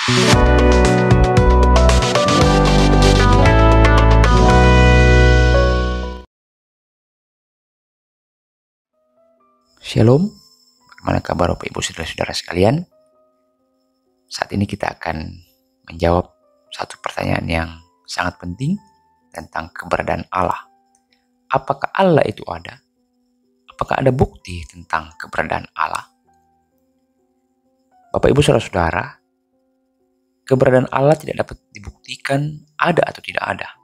Shalom, bagaimana kabar Bapak Ibu Saudara-saudara sekalian? Saat ini kita akan menjawab satu pertanyaan yang sangat penting tentang keberadaan Allah. Apakah Allah itu ada? Apakah ada bukti tentang keberadaan Allah? Bapak Ibu Saudara-saudara, keberadaan Allah tidak dapat dibuktikan ada atau tidak ada.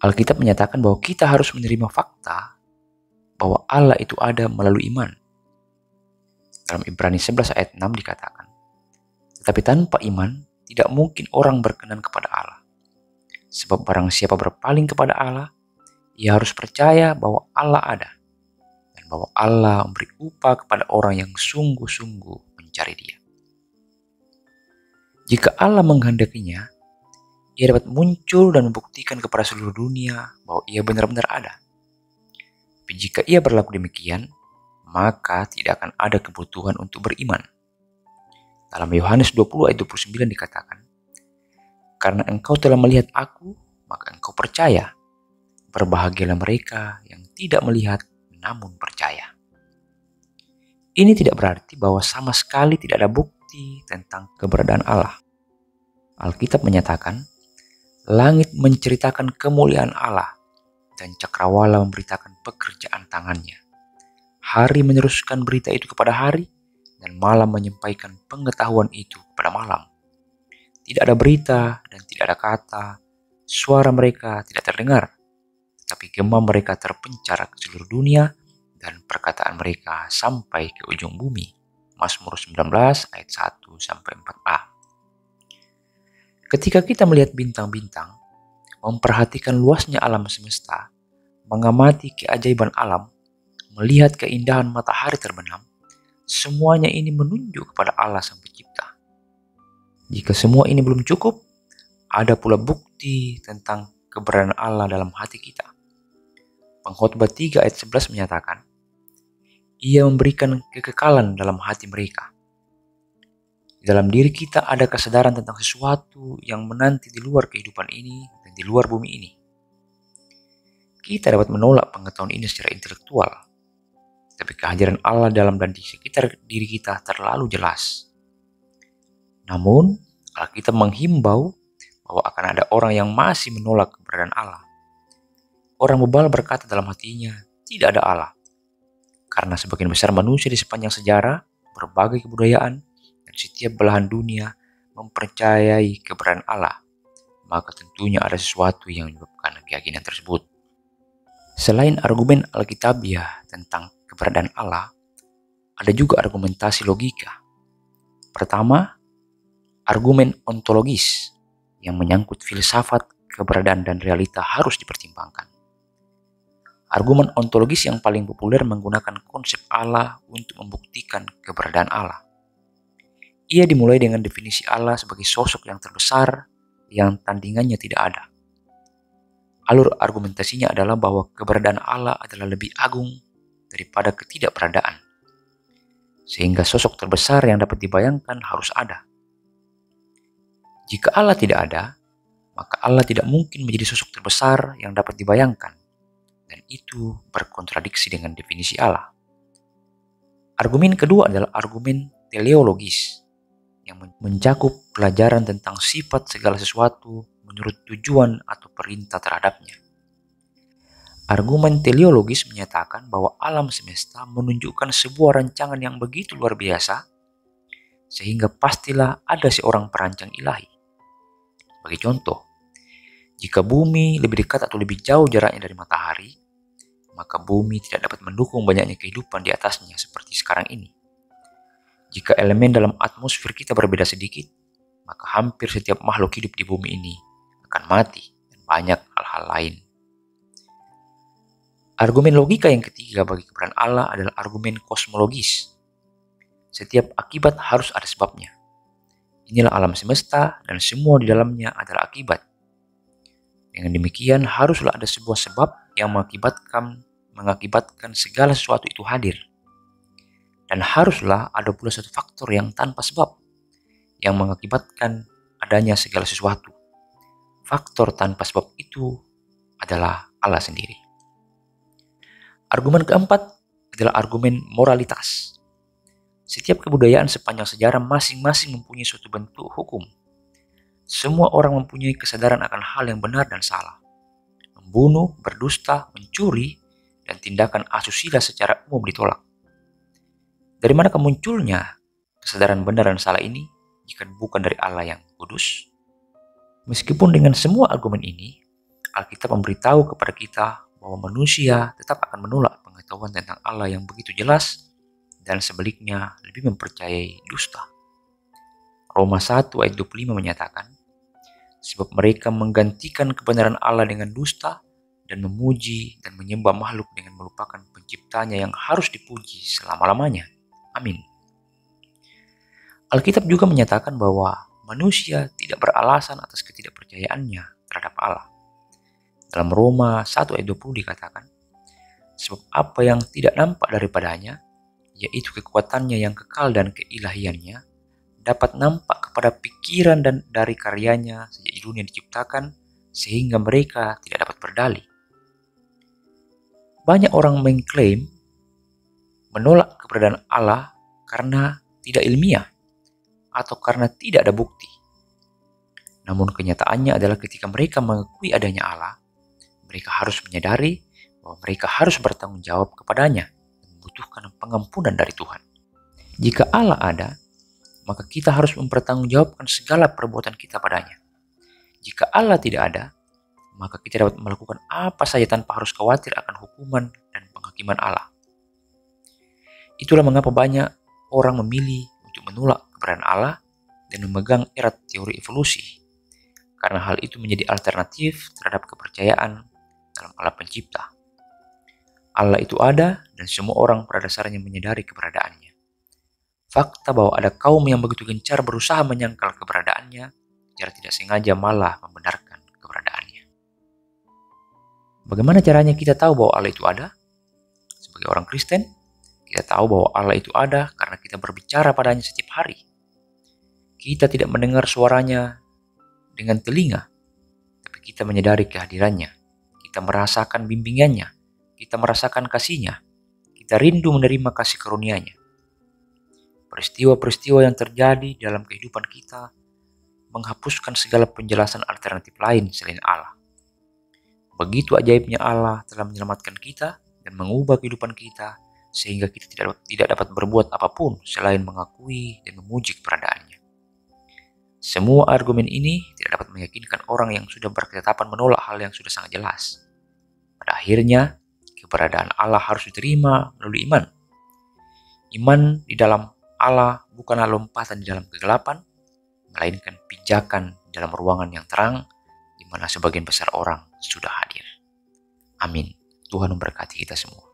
Alkitab menyatakan bahwa kita harus menerima fakta bahwa Allah itu ada melalui iman. Dalam Ibrani 11 ayat 6 dikatakan, tetapi tanpa iman tidak mungkin orang berkenan kepada Allah. Sebab barang siapa berpaling kepada Allah, ia harus percaya bahwa Allah ada dan bahwa Allah memberi upah kepada orang yang sungguh-sungguh mencari Dia. Jika Allah menghendakinya, Ia dapat muncul dan membuktikan kepada seluruh dunia bahwa Ia benar-benar ada. Tapi jika Ia berlaku demikian, maka tidak akan ada kebutuhan untuk beriman. Dalam Yohanes 20 ayat 29 dikatakan, karena engkau telah melihat aku, maka engkau percaya. Berbahagialah mereka yang tidak melihat namun percaya. Ini tidak berarti bahwa sama sekali tidak ada bukti tentang keberadaan Allah. Alkitab menyatakan, langit menceritakan kemuliaan Allah dan cakrawala memberitakan pekerjaan tangannya. Hari meneruskan berita itu kepada hari dan malam menyampaikan pengetahuan itu kepada malam. Tidak ada berita dan tidak ada kata, suara mereka tidak terdengar, tetapi gema mereka terpencar ke seluruh dunia dan perkataan mereka sampai ke ujung bumi. Mazmur 19 ayat 1-4a. Ketika kita melihat bintang-bintang, memperhatikan luasnya alam semesta, mengamati keajaiban alam, melihat keindahan matahari terbenam, semuanya ini menunjuk kepada Allah Sang Pencipta. Jika semua ini belum cukup, ada pula bukti tentang keberadaan Allah dalam hati kita. Pengkhotbah 3 ayat 11 menyatakan, Ia memberikan kekekalan dalam hati mereka. Di dalam diri kita ada kesadaran tentang sesuatu yang menanti di luar kehidupan ini dan di luar bumi ini. Kita dapat menolak pengetahuan ini secara intelektual, tapi kehadiran Allah dalam dan di sekitar diri kita terlalu jelas. Namun, Alkitab menghimbau bahwa akan ada orang yang masih menolak keberadaan Allah. Orang bebal berkata dalam hatinya, tidak ada Allah. Karena sebagian besar manusia di sepanjang sejarah, berbagai kebudayaan, dan setiap belahan dunia mempercayai keberadaan Allah, maka tentunya ada sesuatu yang menyebabkan keyakinan tersebut. Selain argumen Alkitabiah tentang keberadaan Allah, ada juga argumentasi logika. Pertama, argumen ontologis yang menyangkut filsafat, keberadaan, dan realita harus dipertimbangkan. Argumen ontologis yang paling populer menggunakan konsep Allah untuk membuktikan keberadaan Allah. Ia dimulai dengan definisi Allah sebagai sosok yang terbesar yang tandingannya tidak ada. Alur argumentasinya adalah bahwa keberadaan Allah adalah lebih agung daripada ketidakberadaan. Sehingga sosok terbesar yang dapat dibayangkan harus ada. Jika Allah tidak ada, maka Allah tidak mungkin menjadi sosok terbesar yang dapat dibayangkan. Dan itu berkontradiksi dengan definisi Allah. Argumen kedua adalah argumen teleologis yang mencakup pelajaran tentang sifat segala sesuatu menurut tujuan atau perintah terhadapnya. Argumen teleologis menyatakan bahwa alam semesta menunjukkan sebuah rancangan yang begitu luar biasa, sehingga pastilah ada seorang perancang ilahi. Bagi contoh, jika bumi lebih dekat atau lebih jauh jaraknya dari matahari, maka bumi tidak dapat mendukung banyaknya kehidupan di atasnya seperti sekarang ini. Jika elemen dalam atmosfer kita berbeda sedikit, maka hampir setiap makhluk hidup di bumi ini akan mati dan banyak hal-hal lain. Argumen logika yang ketiga bagi keberadaan Allah adalah argumen kosmologis. Setiap akibat harus ada sebabnya. Inilah alam semesta dan semua di dalamnya adalah akibat. Dengan demikian haruslah ada sebuah sebab yang mengakibatkan segala sesuatu itu hadir. Dan haruslah ada pula satu faktor yang tanpa sebab, yang mengakibatkan adanya segala sesuatu. Faktor tanpa sebab itu adalah Allah sendiri. Argumen keempat adalah argumen moralitas. Setiap kebudayaan sepanjang sejarah masing-masing mempunyai suatu bentuk hukum. Semua orang mempunyai kesadaran akan hal yang benar dan salah. Membunuh, berdusta, mencuri, dan tindakan asusila secara umum ditolak. Dari mana munculnya kesadaran benar dan salah ini jika bukan dari Allah yang kudus? Meskipun dengan semua argumen ini, Alkitab memberitahu kepada kita bahwa manusia tetap akan menolak pengetahuan tentang Allah yang begitu jelas dan sebaliknya lebih mempercayai dusta. Roma 1 ayat 25 menyatakan, sebab mereka menggantikan kebenaran Allah dengan dusta dan memuji dan menyembah makhluk dengan melupakan penciptanya yang harus dipuji selama-lamanya. Amin. Alkitab juga menyatakan bahwa manusia tidak beralasan atas ketidakpercayaannya terhadap Allah. Dalam Roma 1 ayat 20 dikatakan, sebab apa yang tidak nampak daripadanya, yaitu kekuatannya yang kekal dan keilahiannya, dapat nampak kepada pikiran dan dari karyanya sejak dunia diciptakan, sehingga mereka tidak dapat berdalih. Banyak orang mengklaim menolak keberadaan Allah karena tidak ilmiah atau karena tidak ada bukti. Namun kenyataannya adalah ketika mereka mengakui adanya Allah, mereka harus menyadari bahwa mereka harus bertanggung jawab kepadanya dan membutuhkan pengampunan dari Tuhan. Jika Allah ada, maka kita harus mempertanggungjawabkan segala perbuatan kita padanya. Jika Allah tidak ada, maka kita dapat melakukan apa saja tanpa harus khawatir akan hukuman dan penghakiman Allah. Itulah mengapa banyak orang memilih untuk menolak keberadaan Allah dan memegang erat teori evolusi, karena hal itu menjadi alternatif terhadap kepercayaan dalam Allah pencipta. Allah itu ada dan semua orang pada dasarnya menyadari keberadaannya. Fakta bahwa ada kaum yang begitu gencar berusaha menyangkal keberadaannya, secara tidak sengaja malah membenarkan keberadaannya. Bagaimana caranya kita tahu bahwa Allah itu ada? Sebagai orang Kristen, kita tahu bahwa Allah itu ada karena kita berbicara padanya setiap hari. Kita tidak mendengar suaranya dengan telinga, tapi kita menyadari kehadirannya. Kita merasakan bimbingannya, kita merasakan kasihnya, kita rindu menerima kasih karunia-Nya. Peristiwa-peristiwa yang terjadi dalam kehidupan kita menghapuskan segala penjelasan alternatif lain selain Allah. Begitu ajaibnya Allah telah menyelamatkan kita dan mengubah kehidupan kita, sehingga kita tidak dapat berbuat apapun selain mengakui dan memuji keberadaannya. Semua argumen ini tidak dapat meyakinkan orang yang sudah berketetapan menolak hal yang sudah sangat jelas. Pada akhirnya, keberadaan Allah harus diterima melalui iman. Iman di dalam Allah bukanlah lompatan di dalam kegelapan, melainkan pijakan di dalam ruangan yang terang, di mana sebagian besar orang sudah hadir. Amin. Tuhan memberkati kita semua.